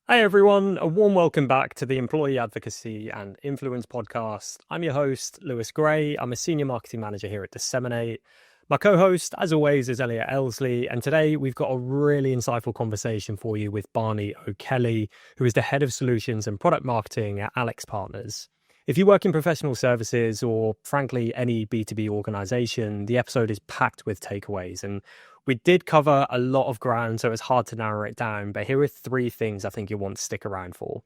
Hi, everyone. A warm welcome back to the Employee Advocacy and Influence podcast. I'm your host, Lewis Gray. I'm a senior marketing manager here at Disseminate. My co host, as always, is Elliot Elsley. And today we've got a really insightful conversation for you with Barney O'Kelly, who is the head of solutions and product marketing at AlixPartners. If you work in professional services or, frankly, any B2B organization, the episode is packed with takeaways. And we did cover a lot of ground, so it's hard to narrow it down. But here are three things I think you'll want to stick around for.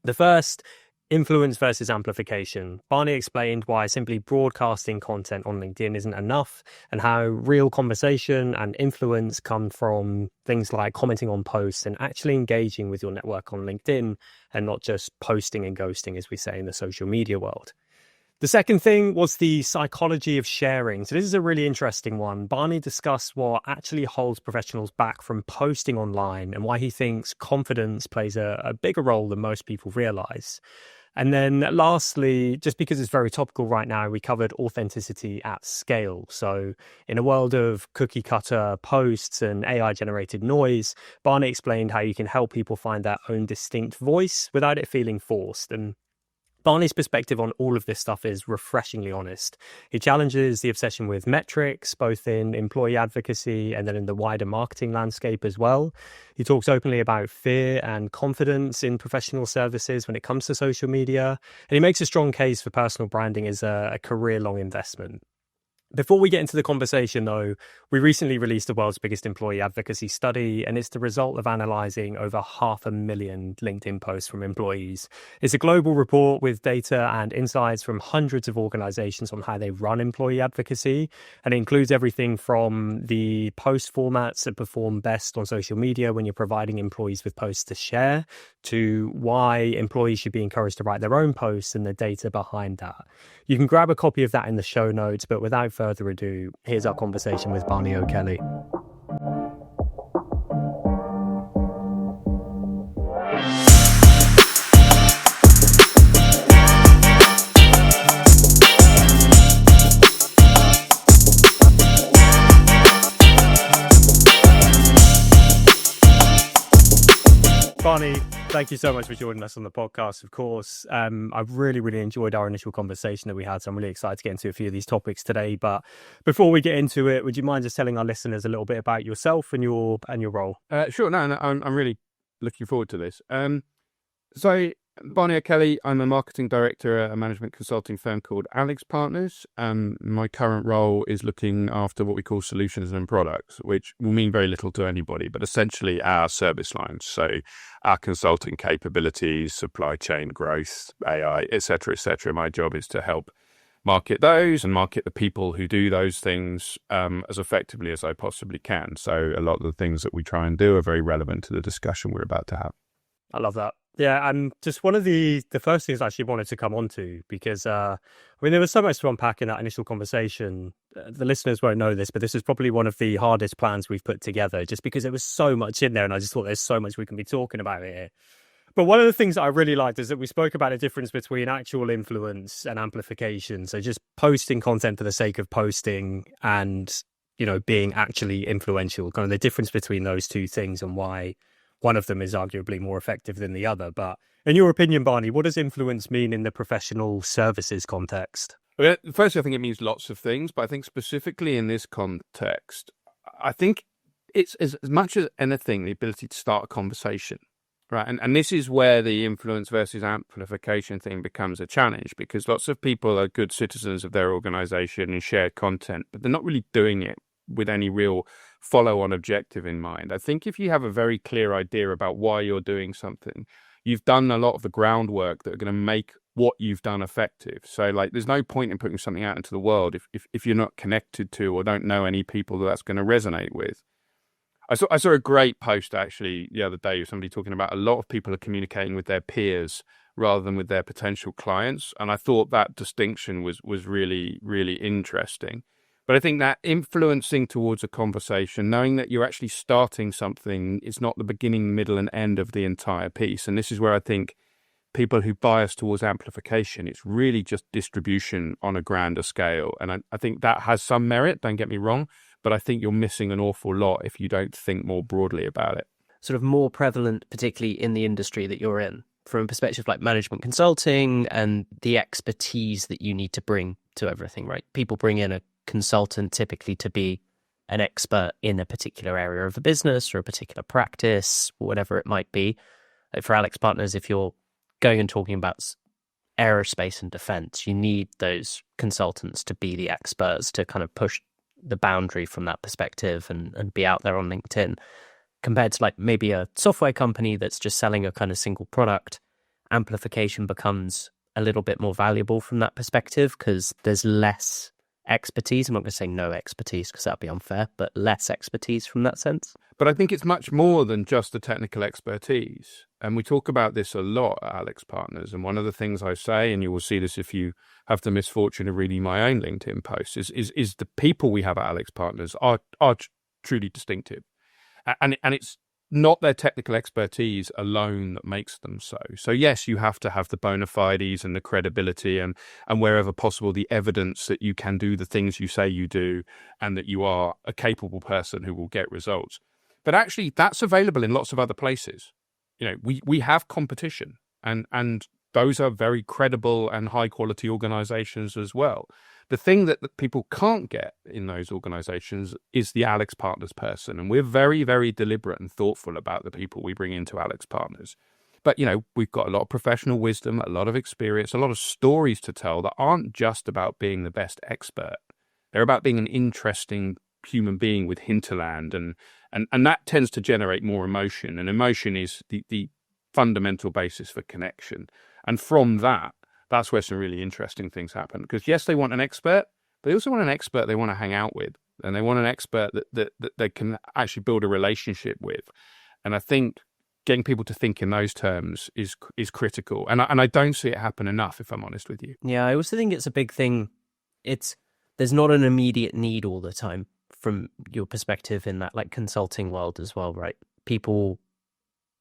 The first, influence versus amplification. Barney explained why simply broadcasting content on LinkedIn isn't enough and how real conversation and influence come from things like commenting on posts and actually engaging with your network on LinkedIn and not just posting and ghosting, as we say in the social media world. The second thing was the psychology of sharing. So this is a really interesting one. Barney discussed what actually holds professionals back from posting online and why he thinks confidence plays a bigger role than most people realize. And then lastly, just because it's very topical right now, we covered authenticity at scale. So in a world of cookie cutter posts and AI generated noise, Barney explained how you can help people find their own distinct voice without it feeling forced. And Barney's perspective on all of this stuff is refreshingly honest. He challenges the obsession with metrics, both in employee advocacy and then in the wider marketing landscape as well. He talks openly about fear and confidence in professional services when it comes to social media. And he makes a strong case for personal branding as a career-long investment. Before we get into the conversation, though, we recently released the world's biggest employee advocacy study, and it's the result of analysing over 500,000 LinkedIn posts from employees. It's a global report with data and insights from hundreds of organisations on how they run employee advocacy, and it includes everything from the post formats that perform best on social media when you're providing employees with posts to share, to why employees should be encouraged to write their own posts and the data behind that. You can grab a copy of that in the show notes, but without further ado, here's our conversation with Barney O'Kelly. Barney, thank you so much for joining us on the podcast, of course. I've really enjoyed our initial conversation that we had, so I'm really excited to get into a few of these topics today. But before we get into it, would you mind just telling our listeners a little bit about yourself and your role? Sure. No, I'm really looking forward to this. So Barney O'Kelly, I'm a marketing director at a management consulting firm called AlixPartners. My current role is looking after what we call solutions and products, which will mean very little to anybody, but essentially our service lines. So our consulting capabilities, supply chain growth, AI, etc., etc. My job is to help market those and market the people who do those things as effectively as I possibly can. So a lot of the things that we try and do are very relevant to the discussion we're about to have. I love that. Yeah, and just one of the first things I actually wanted to come on to, because there was so much to unpack in that initial conversation. The listeners won't know this, but this is probably one of the hardest plans we've put together, just because there was so much in there, and I just thought there's so much we can be talking about here. But one of the things that I really liked is that we spoke about a difference between actual influence and amplification. So just posting content for the sake of posting and, being actually influential, kind of the difference between those two things and why one of them is arguably more effective than the other. But in your opinion, Barney, what does influence mean in the professional services context? Well, firstly, I think it means lots of things, but I think specifically in this context, I think it's as much as anything, the ability to start a conversation, right? And this is where the influence versus amplification thing becomes a challenge, because lots of people are good citizens of their organization and share content, but they're not really doing it with any real follow-on objective in mind. I think if you have a very clear idea about why you're doing something, you've done a lot of the groundwork that are going to make what you've done effective. So there's no point in putting something out into the world if you're not connected to or don't know any people that's going to resonate with. I saw a great post actually the other day of somebody talking about a lot of people are communicating with their peers rather than with their potential clients. And I thought that distinction was really, really interesting. But I think that influencing towards a conversation, knowing that you're actually starting something, is not the beginning, middle, and end of the entire piece. And this is where I think people who bias towards amplification, it's really just distribution on a grander scale. And I think that has some merit, don't get me wrong, but I think you're missing an awful lot if you don't think more broadly about it. sort of more prevalent, particularly in the industry that you're in, from a perspective like management consulting and the expertise that you need to bring to everything, right? People bring in a consultant typically to be an expert in a particular area of a business or a particular practice, whatever it might be. Like for AlixPartners, if you're going and talking about aerospace and defense, you need those consultants to be the experts to kind of push the boundary from that perspective and be out there on LinkedIn, compared to like maybe a software company that's just selling a kind of single product. Amplification becomes a little bit more valuable from that perspective because there's less expertise. I'm not going to say no expertise because that'd be unfair, but less expertise from that sense. But I think it's much more than just the technical expertise. And we talk about this a lot at AlixPartners. And one of the things I say, and you will see this if you have the misfortune of reading my own LinkedIn posts, is the people we have at AlixPartners are truly distinctive. And it's not their technical expertise alone that makes them so. So yes, you have to have the bona fides and the credibility and wherever possible, the evidence that you can do the things you say you do and that you are a capable person who will get results. But actually, that's available in lots of other places. You know, we have competition and those are very credible and high quality organizations as well. The thing that people can't get in those organizations is the AlixPartners person. And we're very, very deliberate and thoughtful about the people we bring into AlixPartners. But, you know, we've got a lot of professional wisdom, a lot of experience, a lot of stories to tell that aren't just about being the best expert. They're about being an interesting human being with hinterland. And that tends to generate more emotion. And emotion is the fundamental basis for connection. And from that's where some really interesting things happen. Because yes, they want an expert, but they also want an expert they want to hang out with. And they want an expert that they can actually build a relationship with. And I think getting people to think in those terms is critical. And I don't see it happen enough, if I'm honest with you. Yeah, I also think it's a big thing. There's not an immediate need all the time from your perspective in that like consulting world as well, right? People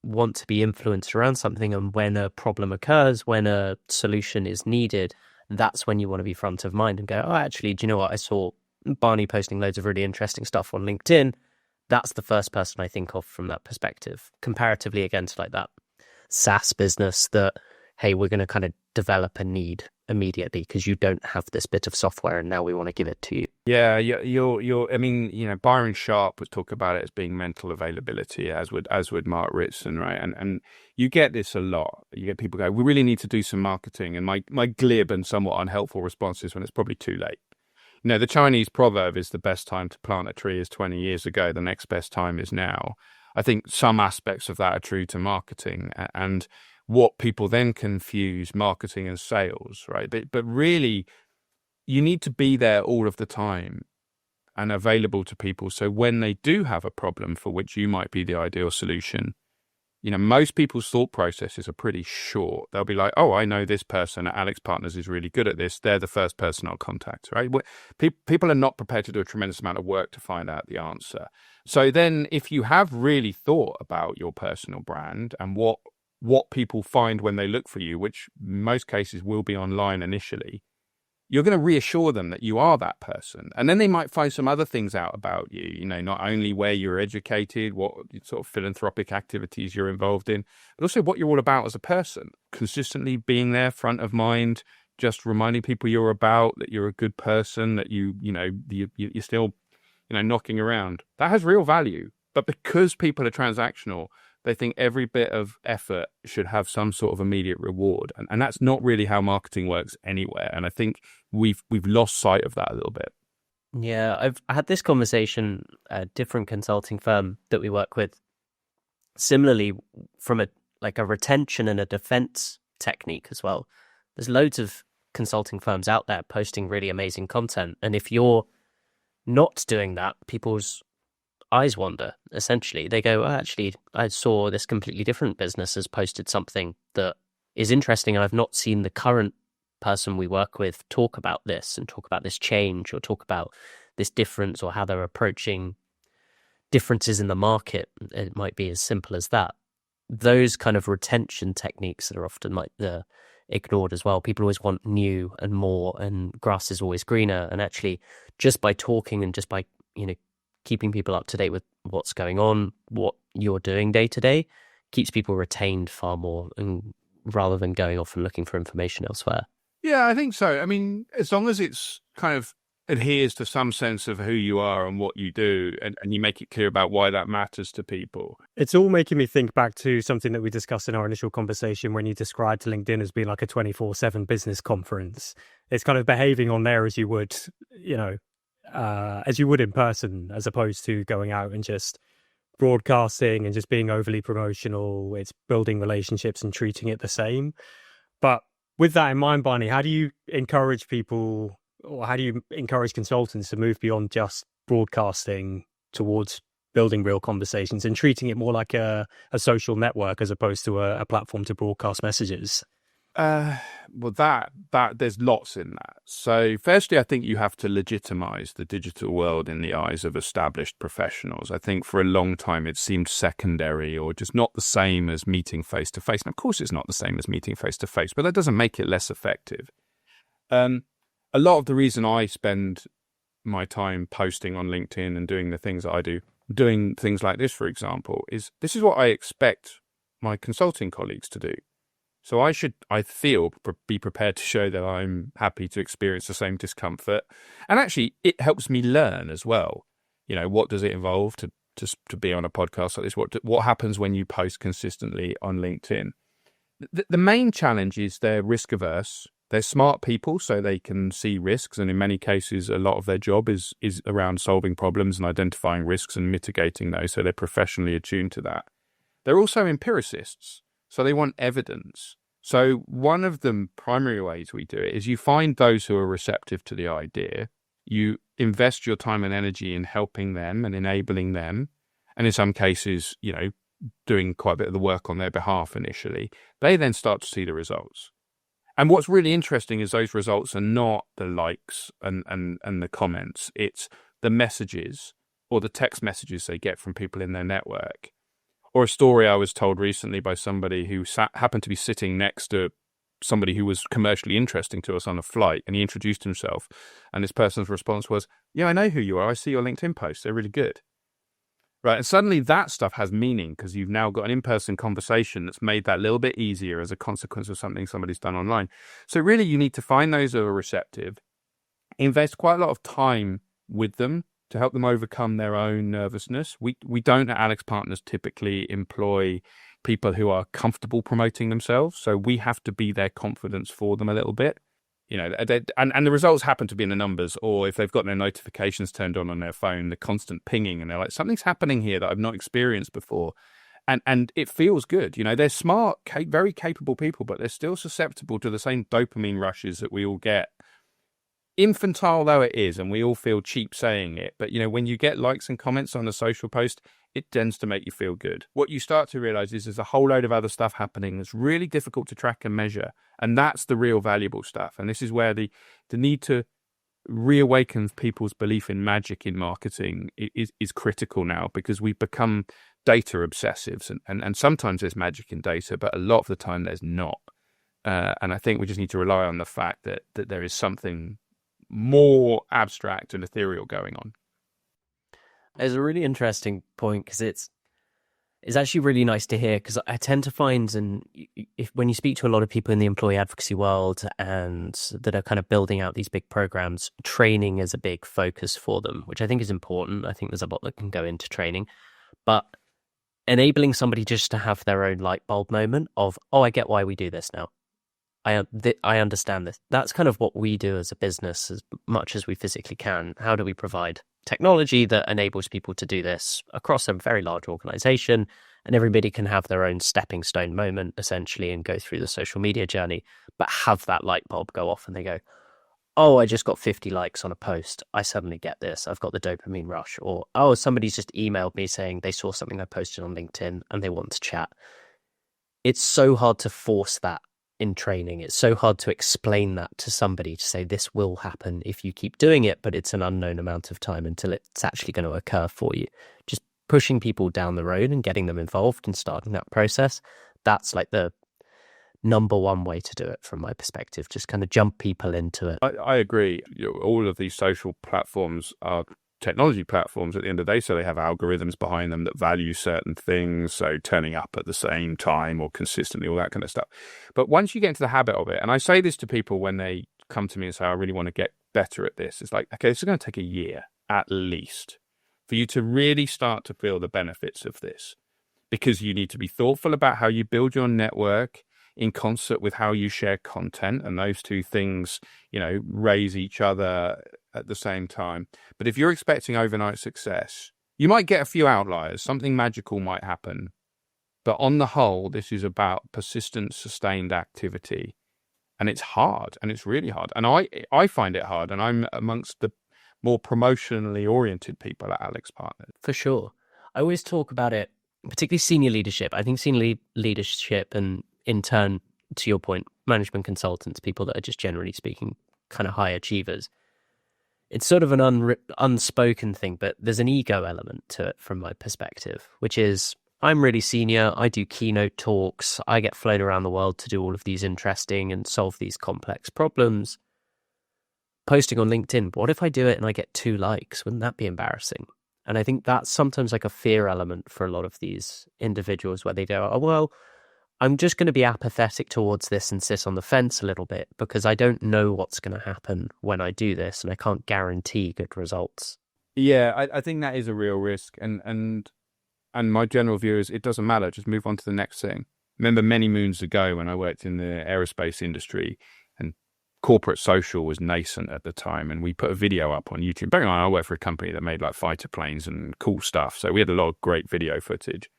want to be influenced around something, and when a problem occurs, when a solution is needed, that's when you want to be front of mind and go, oh, actually, do you know what? I saw Barney posting loads of really interesting stuff on LinkedIn. That's the first person I think of from that perspective, comparatively against like that SaaS business that, hey, we're going to kind of develop a need immediately because you don't have this bit of software and now we want to give it to you. Yeah, I mean, you know, Byron Sharp would talk about it as being mental availability, as would Mark Ritson, right? And you get this a lot. You get people go, we really need to do some marketing. And my glib and somewhat unhelpful response is when it's probably too late. You know, the Chinese proverb is the best time to plant a tree is 20 years ago. The next best time is now. I think some aspects of that are true to marketing, and what people then confuse marketing and sales, right? But really, you need to be there all of the time and available to people. So when they do have a problem for which you might be the ideal solution, you know, most people's thought processes are pretty short. They'll be like, oh, I know this person at AlixPartners is really good at this. They're the first person I'll contact, right? People are not prepared to do a tremendous amount of work to find out the answer. So then if you have really thought about your personal brand and what people find when they look for you, which in most cases will be online initially, you're going to reassure them that you are that person. And then they might find some other things out about you, you know, not only where you're educated, what sort of philanthropic activities you're involved in, but also what you're all about as a person. Consistently being there, front of mind, just reminding people you're about, that you're a good person, that you're still, you know, knocking around. That has real value. But because people are transactional, they think every bit of effort should have some sort of immediate reward. And that's not really how marketing works anywhere. And I think we've lost sight of that a little bit. Yeah, I've had this conversation at a different consulting firm that we work with. Similarly, from a retention and a defense technique as well. There's loads of consulting firms out there posting really amazing content. And if you're not doing that, people's eyes wander, essentially. They go, oh, actually, I saw this completely different business has posted something that is interesting. I've not seen the current person we work with talk about this and talk about this change or talk about this difference or how they're approaching differences in the market. It might be as simple as that. Those kind of retention techniques that are often ignored as well. People always want new and more, and grass is always greener. And actually, just by talking and just by, you know, keeping people up to date with what's going on, what you're doing day to day, keeps people retained far more, and rather than going off and looking for information elsewhere. Yeah, I think so. I mean, as long as it's kind of adheres to some sense of who you are and what you do, and you make it clear about why that matters to people. It's all making me think back to something that we discussed in our initial conversation when you described LinkedIn as being like a 24/7 business conference. It's kind of behaving on there as you would, as you would in person, as opposed to going out and just broadcasting and just being overly promotional. It's building relationships and treating it the same. But with that in mind, Barney, how do you encourage people, or how do you encourage consultants to move beyond just broadcasting towards building real conversations and treating it more like a social network as opposed to a platform to broadcast messages? Well, that there's lots in that. So firstly, I think you have to legitimize the digital world in the eyes of established professionals. I think for a long time it seemed secondary or just not the same as meeting face to face. And of course it's not the same as meeting face to face, but that doesn't make it less effective. A lot of the reason I spend my time posting on LinkedIn and doing the things that I do, doing things like this, for example, is this is what I expect my consulting colleagues to do. So I feel, be prepared to show that I'm happy to experience the same discomfort. And actually, it helps me learn as well. What does it involve to be on a podcast like this? What happens when you post consistently on LinkedIn? The main challenge is they're risk averse. They're smart people, so they can see risks. And in many cases, a lot of their job is around solving problems and identifying risks and mitigating those. So they're professionally attuned to that. They're also empiricists. So they want evidence. So one of the primary ways we do it is you find those who are receptive to the idea. You invest your time and energy in helping them and enabling them. And in some cases, doing quite a bit of the work on their behalf initially. They then start to see the results. And what's really interesting is those results are not the likes and the comments. It's the messages or the text messages they get from people in their network. Or a story I was told recently by somebody who happened to be sitting next to somebody who was commercially interesting to us on a flight, and he introduced himself. And this person's response was, "Yeah, I know who you are. I see your LinkedIn posts. They're really good." Right. And suddenly that stuff has meaning because you've now got an in-person conversation that's made that a little bit easier as a consequence of something somebody's done online. So really you need to find those who are receptive, invest quite a lot of time with them to help them overcome their own nervousness. We don't at AlixPartners typically employ people who are comfortable promoting themselves. So we have to be their confidence for them a little bit. And the results happen to be in the numbers, or if they've got their notifications turned on their phone, the constant pinging, and they're like, something's happening here that I've not experienced before. And it feels good. They're smart, very capable people, but they're still susceptible to the same dopamine rushes that we all get. Infantile though it is, and we all feel cheap saying it, but when you get likes and comments on a social post, it tends to make you feel good. What you start to realize is there's a whole load of other stuff happening that's really difficult to track and measure, and that's the real valuable stuff. And this is where the need to reawaken people's belief in magic in marketing is critical now, because we've become data obsessives, and sometimes there's magic in data, but a lot of the time there's not. And I think we just need to rely on the fact that there is something more abstract and ethereal going on. It's a really interesting point because it's actually really nice to hear, because I tend to find, and when you speak to a lot of people in the employee advocacy world and that are kind of building out these big programs, training is a big focus for them, which I think is important. I think there's a lot that can go into training, but enabling somebody just to have their own light bulb moment of, oh, I get why we do this now. I understand this. That's kind of what we do as a business as much as we physically can. How do we provide technology that enables people to do this across a very large organization, and everybody can have their own stepping stone moment essentially and go through the social media journey, but have that light bulb go off and they go, oh, I just got 50 likes on a post. I suddenly get this. I've got the dopamine rush. Or, oh, somebody's just emailed me saying they saw something I posted on LinkedIn and they want to chat. It's so hard to force that in training. It's so hard to explain that to somebody, to say this will happen if you keep doing it, but it's an unknown amount of time until it's actually going to occur for you. Just pushing people down the road and getting them involved and starting that process, that's like the number one way to do it from my perspective. Just kind of jump people into it. I agree. All of these social platforms are technology platforms at the end of the day, so they have algorithms behind them that value certain things, so turning up at the same time or consistently, all that kind of stuff. But once you get into the habit of it, and I say this to people when they come to me and say, I really want to get better at this, it's like, okay, this is going to take a year at least for you to really start to feel the benefits of this, because you need to be thoughtful about how you build your network in concert with how you share content, and those two things, raise each other at the same time. But if you're expecting overnight success, you might get a few outliers, something magical might happen, but on the whole, this is about persistent, sustained activity, and it's hard, and it's really hard, and I find it hard, and I'm amongst the more promotionally oriented people at AlixPartners. For sure. I always talk about it, particularly senior leadership. I think senior leadership, and in turn, to your point, management consultants, people that are just generally speaking kind of high achievers. It's sort of an unspoken thing, but there's an ego element to it from my perspective, which is I'm really senior. I do keynote talks. I get flown around the world to do all of these interesting and solve these complex problems. Posting on LinkedIn, what if I do it and I get 2 likes? Wouldn't that be embarrassing? And I think that's sometimes like a fear element for a lot of these individuals where they go, oh, well, I'm just going to be apathetic towards this and sit on the fence a little bit because I don't know what's going to happen when I do this and I can't guarantee good results. Yeah, I think that is a real risk. And my general view is it doesn't matter. Just move on to the next thing. Remember many moons ago when I worked in the aerospace industry and corporate social was nascent at the time, and we put a video up on YouTube. Bearing in mind, I worked for a company that made like fighter planes and cool stuff. So we had a lot of great video footage.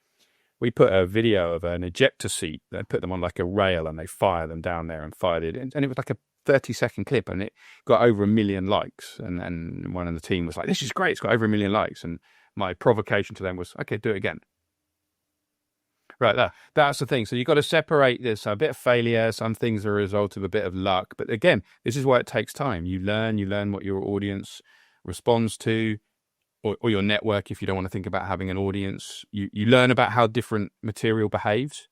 We put a video of an ejector seat. They put them on like a rail and they fire them down there and fired it. And it was like a 30-second clip and it got over 1 million likes. And one of the team was like, this is great. It's got over 1 million likes. And my provocation to them was, okay, do it again. Right, that's the thing. So you've got to separate this. A bit of failure, some things are a result of a bit of luck. But again, this is why it takes time. You learn what your audience responds to, or your network, if you don't want to think about having an audience. You learn about how different material behaves.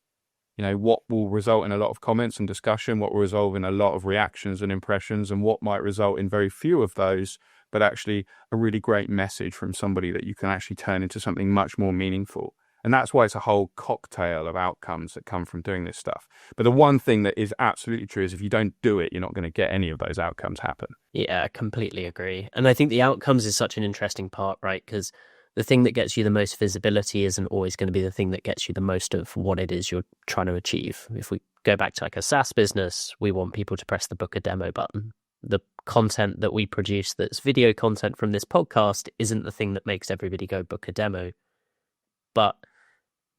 What will result in a lot of comments and discussion, what will result in a lot of reactions and impressions, and what might result in very few of those, but actually a really great message from somebody that you can actually turn into something much more meaningful. And that's why it's a whole cocktail of outcomes that come from doing this stuff. But the one thing that is absolutely true is if you don't do it, you're not going to get any of those outcomes happen. Yeah, I completely agree. And I think the outcomes is such an interesting part, right? Because the thing that gets you the most visibility isn't always going to be the thing that gets you the most of what it is you're trying to achieve. If we go back to like a SaaS business, we want people to press the book a demo button. The content that we produce that's video content from this podcast isn't the thing that makes everybody go book a demo. But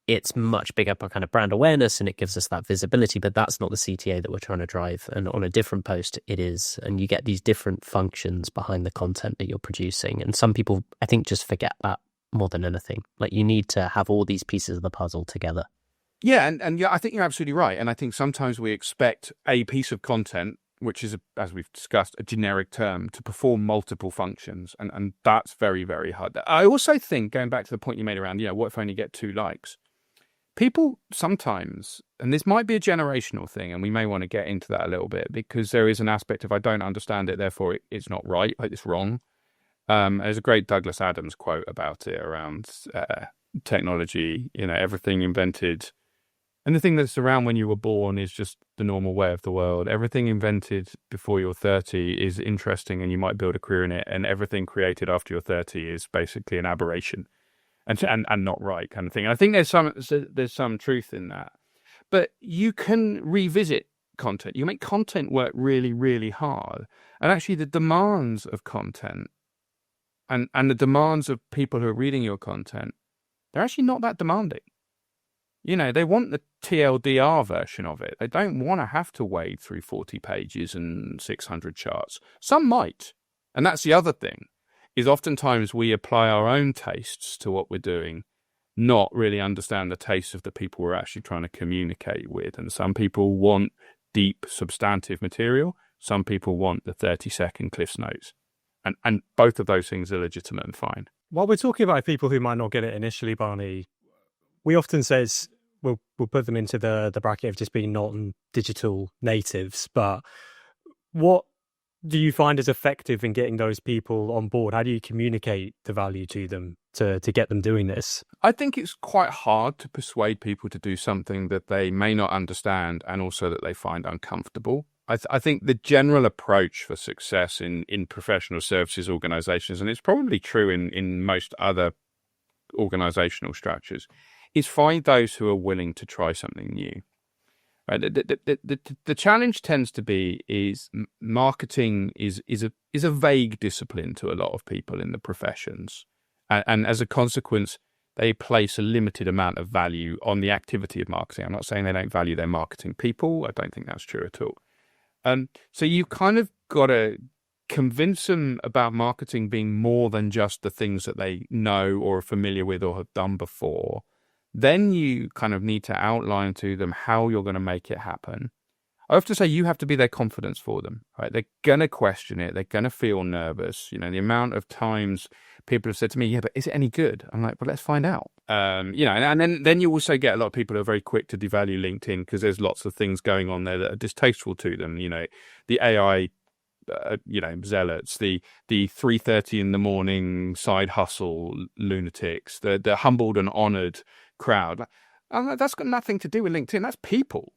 it's much bigger kind of brand awareness and it gives us that visibility, but that's not the CTA that we're trying to drive. And on a different post, it is. And you get these different functions behind the content that you're producing. And some people, I think, just forget that more than anything. Like you need to have all these pieces of the puzzle together. Yeah, and yeah, I think you're absolutely right. And I think sometimes we expect a piece of content, which is, as we've discussed, a generic term, to perform multiple functions. And that's very, very hard. I also think, going back to the point you made around, what if I only get 2 likes? People sometimes, and this might be a generational thing, and we may want to get into that a little bit, because there is an aspect of I don't understand it, therefore it's not right, like it's wrong. There's a great Douglas Adams quote about it around technology, everything invented. And the thing that's around when you were born is just the normal way of the world. Everything invented before you're 30 is interesting and you might build a career in it. And everything created after you're 30 is basically an aberration. And not right kind of thing. And I think there's some truth in that. But you can revisit content. You make content work really, really hard. And actually the demands of content and the demands of people who are reading your content, they're actually not that demanding. They want the TLDR version of it. They don't want to have to wade through 40 pages and 600 charts. Some might. And that's the other thing. Is oftentimes we apply our own tastes to what we're doing, not really understand the tastes of the people we're actually trying to communicate with. And some people want deep, substantive material. Some people want the 30-second Cliff's Notes. And both of those things are legitimate and fine. While we're talking about people who might not get it initially, Barney, we often say we'll put them into the bracket of just being non-digital natives. But what do you find is effective in getting those people on board? How do you communicate the value to them to get them doing this? I think it's quite hard to persuade people to do something that they may not understand and also that they find uncomfortable. I think the general approach for success in professional services organizations, and it's probably true in most other organizational structures, is find those who are willing to try something new. Right? The challenge tends to be is marketing is a vague discipline to a lot of people in the professions, and as a consequence, they place a limited amount of value on the activity of marketing. I'm not saying they don't value their marketing people. I don't think that's true at all. So you kind of got to convince them about marketing being more than just the things that they know or are familiar with or have done before. Then you kind of need to outline to them how you're going to make it happen. I have to say you have to be their confidence for them, right? They're going to question it. They're going to feel nervous. You know, the amount of times people have said to me, yeah, but is it any good? I'm like, well, let's find out. You know, and then you also get a lot of people who are very quick to devalue LinkedIn because there's lots of things going on there that are distasteful to them. You know, the AI, zealots, the 3:30 in the morning side hustle lunatics, the humbled and honored crowd. I'm like, that's got nothing to do with LinkedIn. That's people.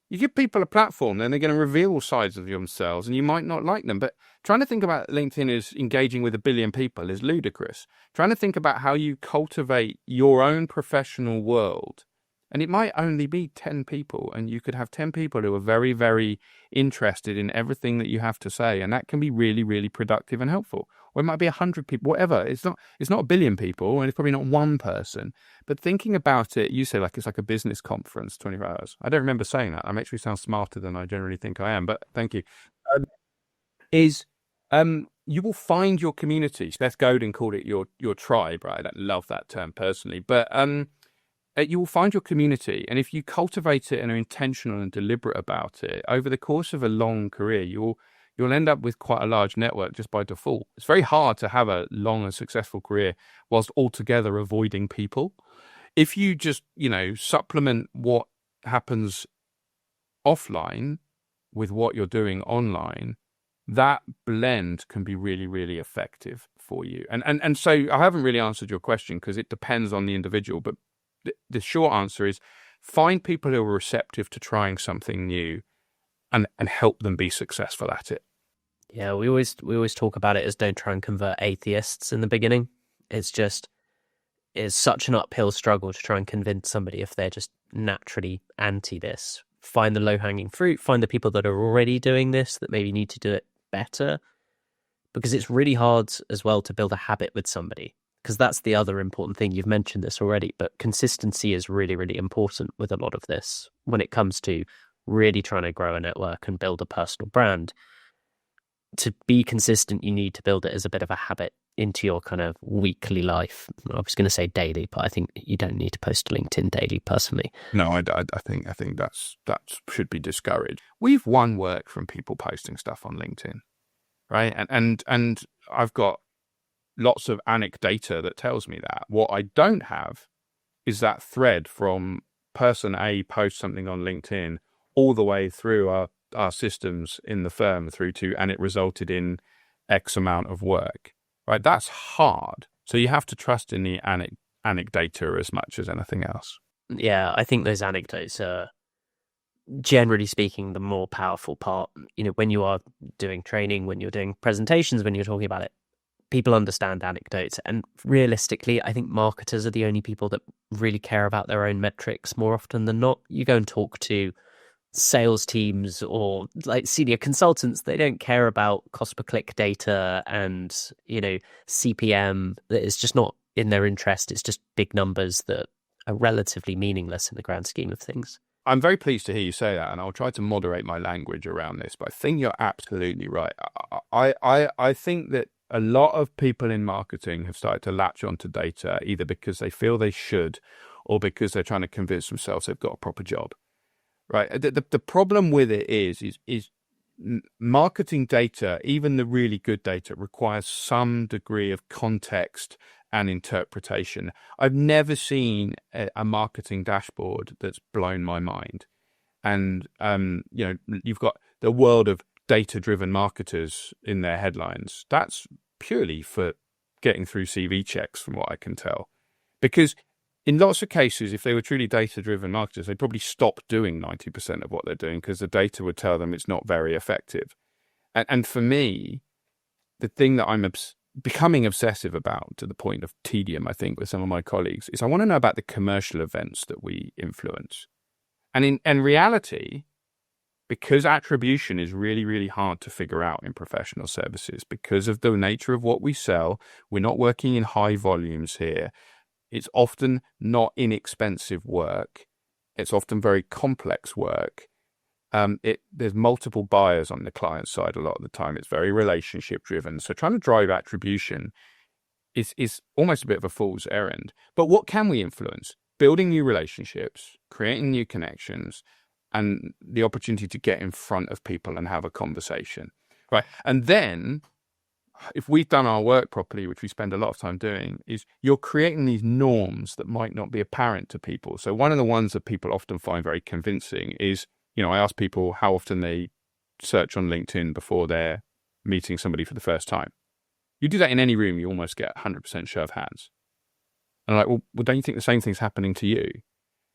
You give people a platform, then they're going to reveal sides of themselves, and you might not like them. But trying to think about LinkedIn as engaging with 1 billion people is ludicrous. Trying to think about how you cultivate your own professional world, and it might only be 10 people, and you could have 10 people who are very, very interested in everything that you have to say, and that can be really, really productive and helpful. Or it might be 100 people, whatever. It's not 1 billion people, and it's probably not one person. But thinking about it, you say like it's like a business conference, 24 hours. I don't remember saying that. I actually sound smarter than I generally think I am, but thank you. You will find your community. Seth Godin called it your tribe, right? I love that term personally, but you will find your community, and if you cultivate it and are intentional and deliberate about it over the course of a long career, you'll end up with quite a large network just by default. It's very hard to have a long and successful career whilst altogether avoiding people. If you just, supplement what happens offline with what you're doing online, that blend can be really, really effective for you. And so I haven't really answered your question because it depends on the individual, but the short answer is find people who are receptive to trying something new and help them be successful at it. Yeah, we always talk about it as don't try and convert atheists in the beginning. It's such an uphill struggle to try and convince somebody if they're just naturally anti this. Find the low-hanging fruit, find the people that are already doing this that maybe need to do it better, because it's really hard as well to build a habit with somebody, because that's the other important thing. You've mentioned this already, but consistency is really, really important with a lot of this when it comes to really trying to grow a network and build a personal brand. To be consistent, you need to build it as a bit of a habit into your kind of weekly life. I was going to say daily, but I think you don't need to post to LinkedIn daily personally. No, I think that should be discouraged. We've won work from people posting stuff on LinkedIn, right? And I've got lots of anecdata that tells me that. What I don't have is that thread from person A posts something on LinkedIn all the way through our systems in the firm through to, and it resulted in X amount of work, right? That's hard. So you have to trust in the anecdata as much as anything else. Yeah, I think those anecdotes are, generally speaking, the more powerful part. When you are doing training, when you're doing presentations, when you're talking about it, people understand anecdotes. And realistically, I think marketers are the only people that really care about their own metrics more often than not. You go and talk to sales teams or like senior consultants, they don't care about cost per click data and CPM. That is just not in their interest. It's just big numbers that are relatively meaningless in the grand scheme of things. I'm very pleased to hear you say that, and I'll try to moderate my language around this, but I think you're absolutely right. I think that a lot of people in marketing have started to latch onto data either because they feel they should or because they're trying to convince themselves they've got a proper job. Right. The problem with it is marketing data, even the really good data, requires some degree of context and interpretation. I've never seen a marketing dashboard that's blown my mind. And, you've got the world of data-driven marketers in their headlines, that's purely for getting through CV checks, from what I can tell. Because in lots of cases, if they were truly data-driven marketers, they'd probably stop doing 90% of what they're doing because the data would tell them it's not very effective. And for me, the thing that I'm becoming obsessive about, to the point of tedium, I think, with some of my colleagues, is I want to know about the commercial events that we influence. And in reality, because attribution is really, really hard to figure out in professional services, because of the nature of what we sell, we're not working in high volumes here. It's often not inexpensive work. It's often very complex work. There's multiple buyers on the client side a lot of the time. It's very relationship driven. So trying to drive attribution is almost a bit of a fool's errand. But what can we influence? Building new relationships, creating new connections, and the opportunity to get in front of people and have a conversation, right? And then, if we've done our work properly, which we spend a lot of time doing, is you're creating these norms that might not be apparent to people. So one of the ones that people often find very convincing is, I ask people how often they search on LinkedIn before they're meeting somebody for the first time. You do that in any room, you almost get 100% show of hands. And I'm like, well, don't you think the same thing's happening to you?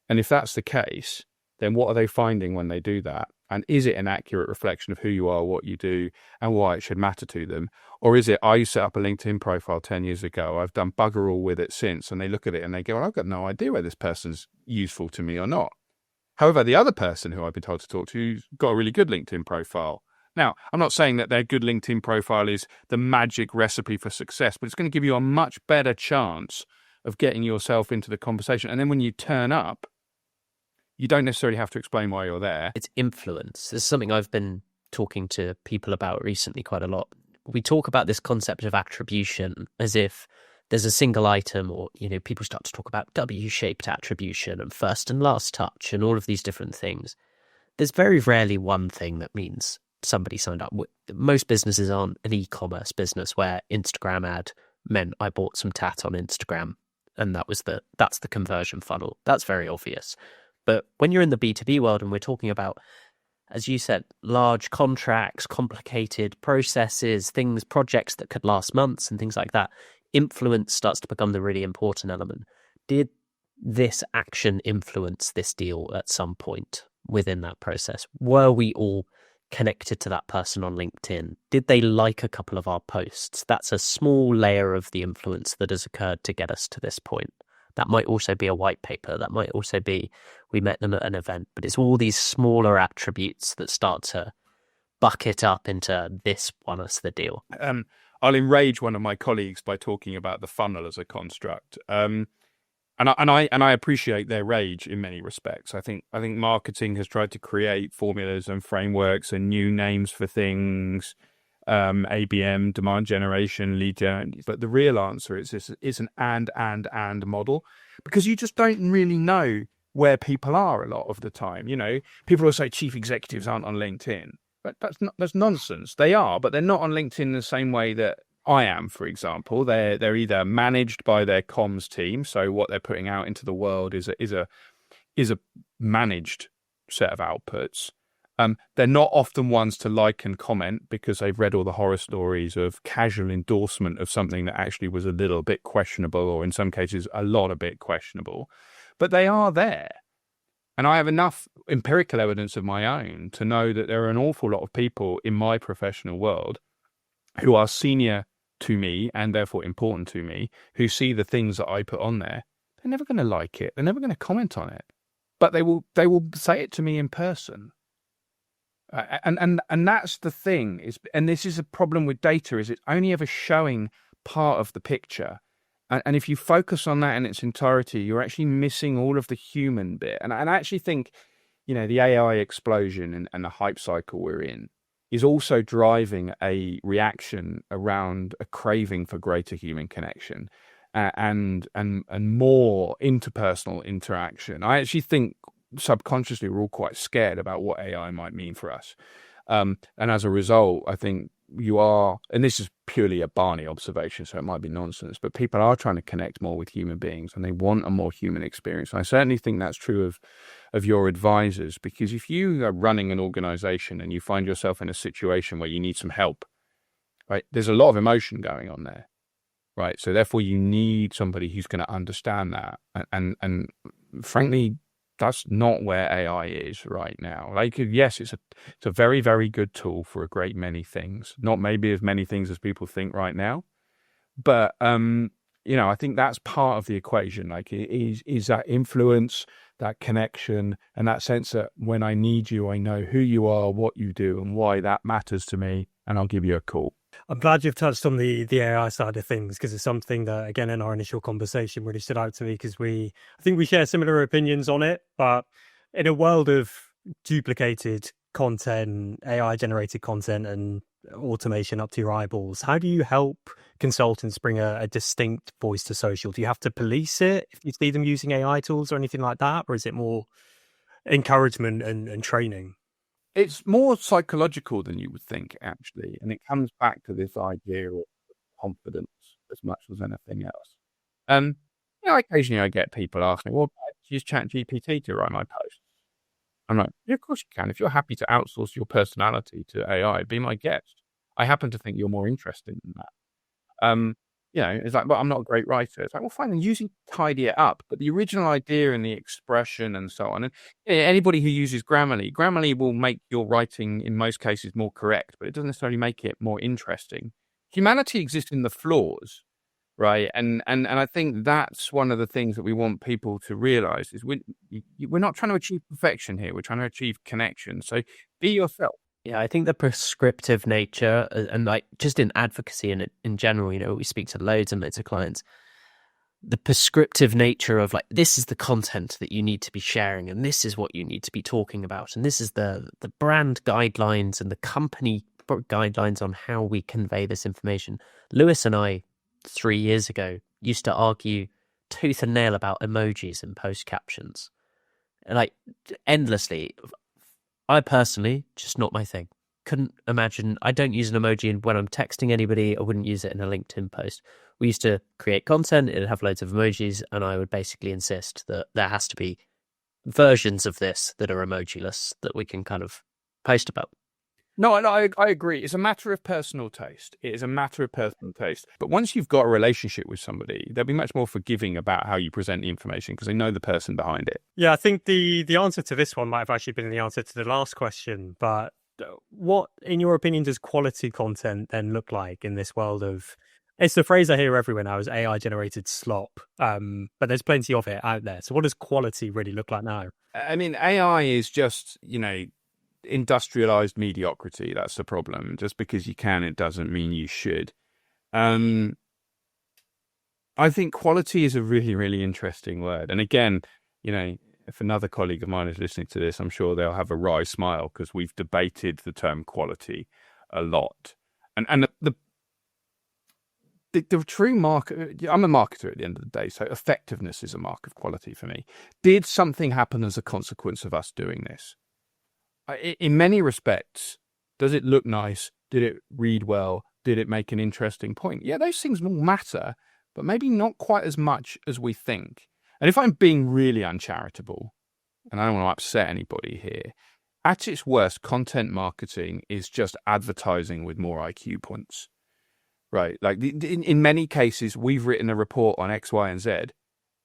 And if that's the case, then what are they finding when they do that? And is it an accurate reflection of who you are, what you do, and why it should matter to them? Or is it, I set up a LinkedIn profile 10 years ago, I've done bugger all with it since, and they look at it and they go, well, I've got no idea whether this person's useful to me or not. However, the other person who I've been told to talk to, who's got a really good LinkedIn profile. Now, I'm not saying that their good LinkedIn profile is the magic recipe for success, but it's going to give you a much better chance of getting yourself into the conversation. And then when you turn up, you don't necessarily have to explain why you're there. It's influence. This is something I've been talking to people about recently quite a lot. We talk about this concept of attribution as if there's a single item, or, people start to talk about W-shaped attribution and first and last touch and all of these different things. There's very rarely one thing that means somebody signed up. Most businesses aren't an e-commerce business where Instagram ad meant I bought some tat on Instagram and that's the conversion funnel. That's very obvious. But when you're in the B2B world and we're talking about, as you said, large contracts, complicated processes, projects that could last months and things like that, influence starts to become the really important element. Did this action influence this deal at some point within that process? Were we all connected to that person on LinkedIn? Did they like a couple of our posts? That's a small layer of the influence that has occurred to get us to this point. That might also be a white paper. That might also be we met them at an event. But it's all these smaller attributes that start to bucket up into this won us the deal. I'll enrage one of my colleagues by talking about the funnel as a construct. And I appreciate their rage in many respects. I think marketing has tried to create formulas and frameworks and new names for things. ABM, demand generation, lead gen. But the real answer is an and model, because you just don't really know where people are a lot of the time. People will say chief executives aren't on LinkedIn, but that's nonsense. They are, but they're not on LinkedIn the same way that I am, for example. They're either managed by their comms team, so what they're putting out into the world is a managed set of outputs. They're not often ones to like and comment because they've read all the horror stories of casual endorsement of something that actually was a little bit questionable, or in some cases a lot a bit questionable. But they are there. And I have enough empirical evidence of my own to know that there are an awful lot of people in my professional world who are senior to me and therefore important to me, who see the things that I put on there. They're never going to like it. They're never going to comment on it. But they will say it to me in person. And that's the thing, and this is a problem with data, is it's only ever showing part of the picture. And if you focus on that in its entirety, you're actually missing all of the human bit. And I actually think, the AI explosion and the hype cycle we're in is also driving a reaction around a craving for greater human connection and more interpersonal interaction. I actually think subconsciously we're all quite scared about what AI might mean for us. And as a result, I think you are, and this is purely a Barney observation, so it might be nonsense, but people are trying to connect more with human beings and they want a more human experience. And I certainly think that's true of your advisors, because if you are running an organization and you find yourself in a situation where you need some help, right, there's a lot of emotion going on there, right? So therefore you need somebody who's going to understand that. And frankly, that's not where AI is right now. Like, yes, it's a very, very good tool for a great many things, not maybe as many things as people think right now. But, I think that's part of the equation. Like, it is that influence, that connection, and that sense that when I need you, I know who you are, what you do, and why that matters to me, and I'll give you a call. I'm glad you've touched on the AI side of things, because it's something that, again, in our initial conversation really stood out to me, because I think we share similar opinions on it. But in a world of duplicated content, AI generated content, and automation up to your eyeballs, how do you help consultants bring a distinct voice to social? Do you have to police it if you see them using AI tools or anything like that? Or is it more encouragement and training? It's more psychological than you would think, actually. And it comes back to this idea of confidence as much as anything else. Occasionally I get people asking me, well, use ChatGPT to write my posts. I'm like, yeah, of course you can. If you're happy to outsource your personality to AI, be my guest. I happen to think you're more interesting than that. It's like, well, I'm not a great writer. It's like, well, fine, then use it, tidy it up. But the original idea and the expression and so on, and anybody who uses Grammarly will make your writing in most cases more correct, but it doesn't necessarily make it more interesting. Humanity exists in the flaws, right? And I think that's one of the things that we want people to realize is we're not trying to achieve perfection here. We're trying to achieve connection. So be yourself. Yeah, I think the prescriptive nature, and like just in advocacy and in general, we speak to loads and loads of clients. The prescriptive nature of like, this is the content that you need to be sharing, and this is what you need to be talking about, and this is the brand guidelines and the company guidelines on how we convey this information. Lewis and I, 3 years ago, used to argue tooth and nail about emojis and post captions, and like endlessly. I personally, just not my thing. Couldn't imagine. I don't use an emoji when I'm texting anybody. I wouldn't use it in a LinkedIn post. We used to create content. It'd have loads of emojis, and I would basically insist that there has to be versions of this that are emojiless that we can kind of post about. No, I agree. It's a matter of personal taste. It is a matter of personal taste. But once you've got a relationship with somebody, they'll be much more forgiving about how you present the information because they know the person behind it. Yeah, I think the answer to this one might have actually been the answer to the last question. But what, in your opinion, does quality content then look like in this world of... It's the phrase I hear everywhere now is AI-generated slop, but there's plenty of it out there. So what does quality really look like now? I mean, AI is just, industrialized mediocrity. That's the problem. Just because you can, it doesn't mean you should. I think quality is a really, really interesting word. And again, if another colleague of mine is listening to this, I'm sure they'll have a wry smile because we've debated the term quality a lot. And the true market, I'm a marketer at the end of the day, so effectiveness is a mark of quality for me. Did something happen as a consequence of us doing this? In many respects, does it look nice? Did it read well? Did it make an interesting point? Yeah, those things will matter, but maybe not quite as much as we think. And if I'm being really uncharitable, and I don't want to upset anybody here, at its worst, content marketing is just advertising with more IQ points, right? Like in many cases, we've written a report on X, Y, and Z.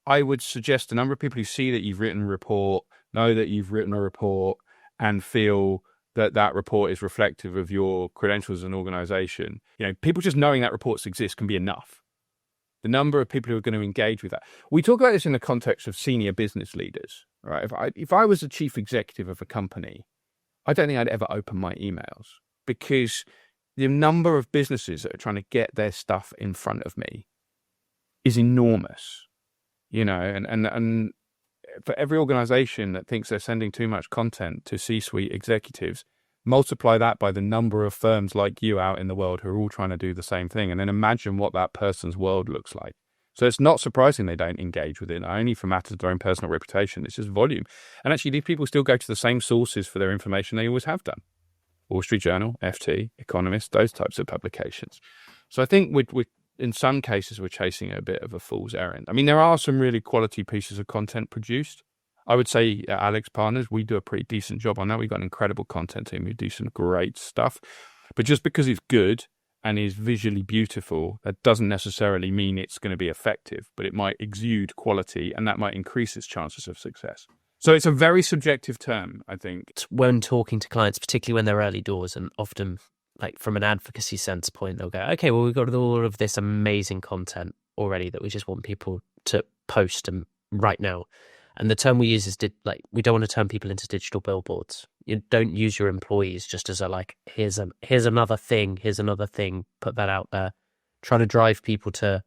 I would suggest a number of people who see that you've written a report, know that you've written a report, and feel that that report is reflective of your credentials as an organization. People just knowing that reports exist can be enough. The number of people who are going to engage with that. We talk about this in the context of senior business leaders, right? If I was a chief executive of a company, I don't think I'd ever open my emails because the number of businesses that are trying to get their stuff in front of me is enormous, and for every organization that thinks they're sending too much content to C-suite executives, multiply that by the number of firms like you out in the world who are all trying to do the same thing, and then imagine what that person's world looks like. So it's not surprising they don't engage with it, not only for matters of their own personal reputation, it's just volume. And actually, these people still go to the same sources for their information they always have done. Wall Street Journal, FT, Economist, those types of publications. So I think in some cases, we're chasing a bit of a fool's errand. I mean, there are some really quality pieces of content produced. I would say at AlixPartners, we do a pretty decent job on that. We've got an incredible content team who do some great stuff. But just because it's good and is visually beautiful, that doesn't necessarily mean it's going to be effective, but it might exude quality and that might increase its chances of success. So it's a very subjective term, I think. When talking to clients, particularly when they're early doors, and often like from an advocacy sense point, they'll go, okay, well, we've got all of this amazing content already that we just want people to post and right now. And the term we use is we don't want to turn people into digital billboards. You don't use your employees just as here's another thing, put that out there. Try to drive people to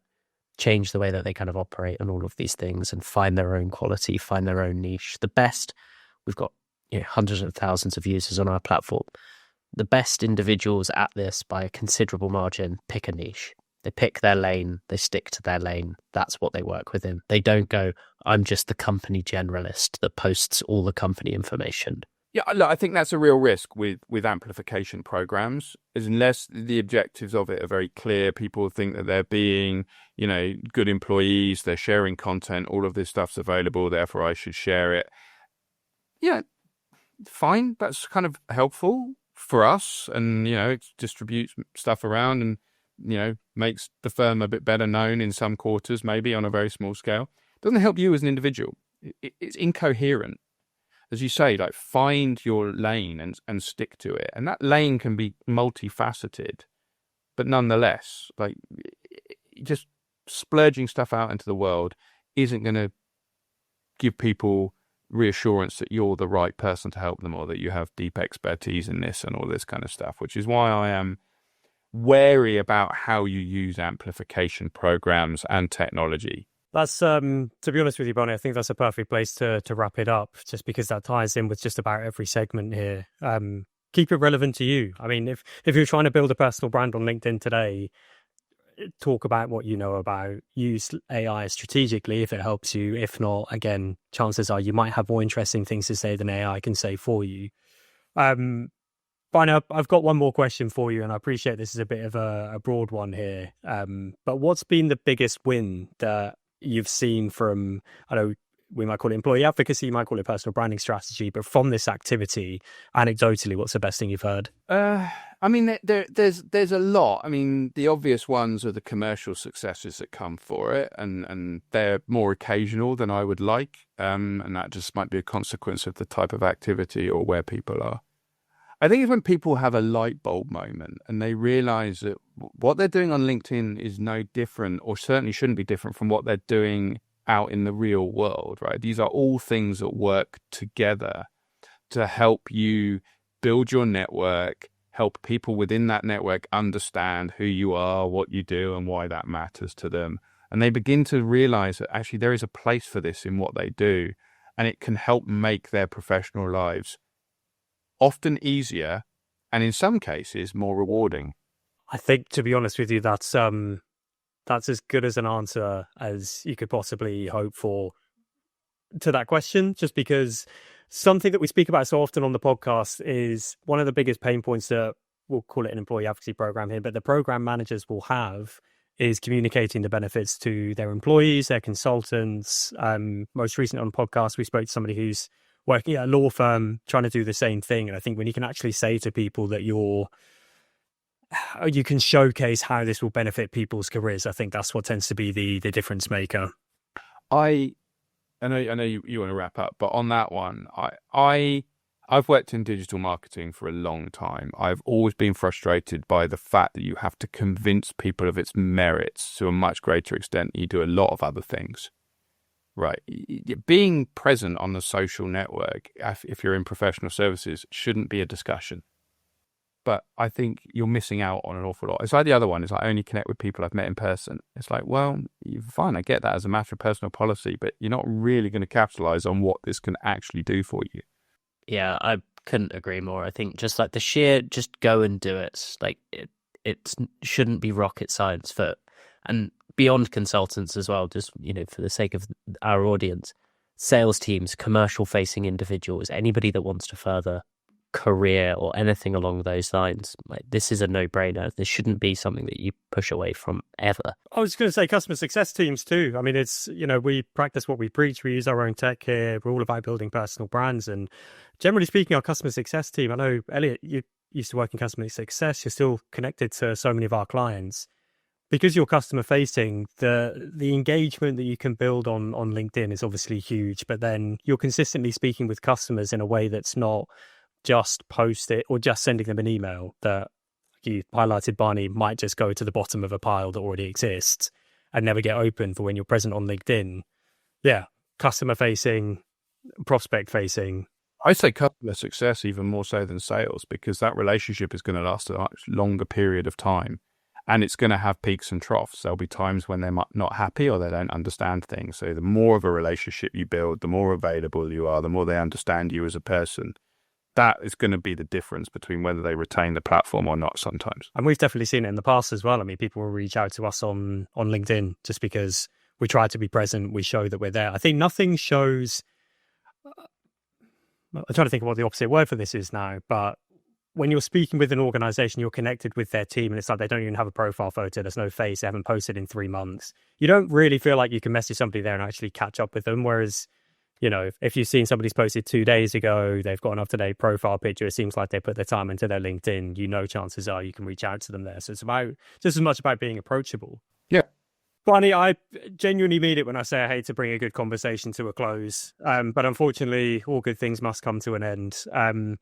change the way that they kind of operate on all of these things and find their own quality, find their own niche. The best, we've got hundreds of thousands of users on our platform. The best individuals at this by a considerable margin pick a niche. They pick their lane, they stick to their lane. That's what they work within. They don't go, I'm just the company generalist that posts all the company information. Yeah, look, I think that's a real risk with amplification programs, is unless the objectives of it are very clear, people think that they're being, good employees, they're sharing content, all of this stuff's available, therefore I should share it. Yeah, fine. That's kind of helpful for us, and, it distributes stuff around and, makes the firm a bit better known in some quarters, maybe on a very small scale. It doesn't help you as an individual. It's incoherent. As you say, find your lane and stick to it. And that lane can be multifaceted, but nonetheless, just splurging stuff out into the world isn't going to give people reassurance that you're the right person to help them or that you have deep expertise in this and all this kind of stuff, which is why I am wary about how you use amplification programs and technology. That's, to be honest with you, Barney, I think that's a perfect place to wrap it up, just because that ties in with just about every segment here. Keep it relevant to you. I mean, if you're trying to build a personal brand on LinkedIn today, talk about what you know about, use AI strategically if it helps you. If not, again, chances are you might have more interesting things to say than AI can say for you. Barney, I've got one more question for you, and I appreciate this is a bit of a broad one here. But what's been the biggest win that you've seen from, I know we might call it employee advocacy, you might call it personal branding strategy, but from this activity, anecdotally, what's the best thing you've heard? I mean, there's a lot. I mean, the obvious ones are the commercial successes that come for it, and they're more occasional than I would like, and that just might be a consequence of the type of activity or where people are. I think it's when people have a light bulb moment and they realize that what they're doing on LinkedIn is no different, or certainly shouldn't be different from what they're doing out in the real world, right? These are all things that work together to help you build your network, help people within that network understand who you are, what you do, and why that matters to them. And they begin to realize that actually there is a place for this in what they do, and it can help make their professional lives often easier, and in some cases more rewarding. I think, to be honest with you, that's as good as an answer as you could possibly hope for to that question, just because something that we speak about so often on the podcast is one of the biggest pain points that, we'll call it an employee advocacy program here, but the program managers will have is communicating the benefits to their employees, their consultants. Most recently on the podcast, we spoke to somebody who's working at a law firm trying to do the same thing. And I think when you can actually say to people that you can showcase how this will benefit people's careers, I think that's what tends to be the difference maker. I know you want to wrap up, but on that one, I've worked in digital marketing for a long time. I've always been frustrated by the fact that you have to convince people of its merits to a much greater extent than you do a lot of other things. Right. Being present on the social network, if you're in professional services, shouldn't be a discussion. But I think you're missing out on an awful lot. It's like the other one. It's like, only connect with people I've met in person. It's like, well, fine, I get that as a matter of personal policy, but you're not really going to capitalize on what this can actually do for you. Yeah, I couldn't agree more. I think just like the sheer, just go and do it. Like it shouldn't be rocket science and beyond consultants as well, just, for the sake of our audience, sales teams, commercial facing individuals, anybody that wants to further career or anything along those lines, like, this is a no-brainer. This shouldn't be something that you push away from ever. I was going to say customer success teams too. I mean, it's, we practice what we preach. We use our own tech here. We're all about building personal brands. And generally speaking, our customer success team, I know, Elliot, you used to work in customer success. You're still connected to so many of our clients. Because you're customer facing, the engagement that you can build on LinkedIn is obviously huge, but then you're consistently speaking with customers in a way that's not just post it or just sending them an email that you highlighted, Barney, might just go to the bottom of a pile that already exists and never get open for when you're present on LinkedIn. Yeah, customer facing, prospect facing. I say customer success even more so than sales, because that relationship is going to last a much longer period of time. And it's going to have peaks and troughs. There'll be times when they're not happy or they don't understand things. So the more of a relationship you build, the more available you are, the more they understand you as a person. That is going to be the difference between whether they retain the platform or not sometimes. And we've definitely seen it in the past as well. I mean, people will reach out to us on LinkedIn just because we try to be present. We show that we're there. I think nothing shows... I'm trying to think of what the opposite word for this is now, but when you're speaking with an organization, you're connected with their team and it's like they don't even have a profile photo. There's no face. They haven't posted in 3 months. You don't really feel like you can message somebody there and actually catch up with them. Whereas, if you've seen somebody's posted 2 days ago, they've got an up-to-date profile picture, it seems like they put their time into their LinkedIn, chances are you can reach out to them there. So it's about just as much about being approachable. Yeah. Barney, I genuinely mean it when I say I hate to bring a good conversation to a close. But unfortunately, all good things must come to an end.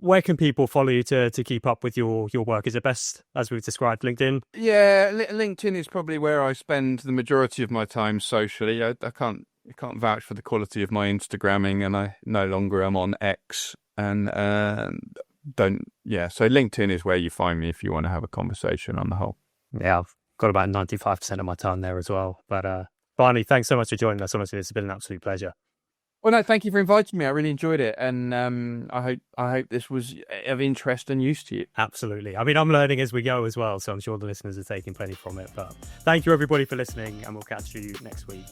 Where can people follow you to keep up with your work? Is it best, as we've described, LinkedIn? Yeah, LinkedIn is probably where I spend the majority of my time socially. I can't vouch for the quality of my Instagramming, and I no longer am on X. And so LinkedIn is where you find me if you want to have a conversation on the whole. Yeah, I've got about 95% of my time there as well. But Barney, thanks so much for joining us. Honestly, it's been an absolute pleasure. Well, no, thank you for inviting me. I really enjoyed it, and I hope this was of interest and use to you. Absolutely. I mean, I'm learning as we go as well, so I'm sure the listeners are taking plenty from it. But thank you, everybody, for listening, and we'll catch you next week.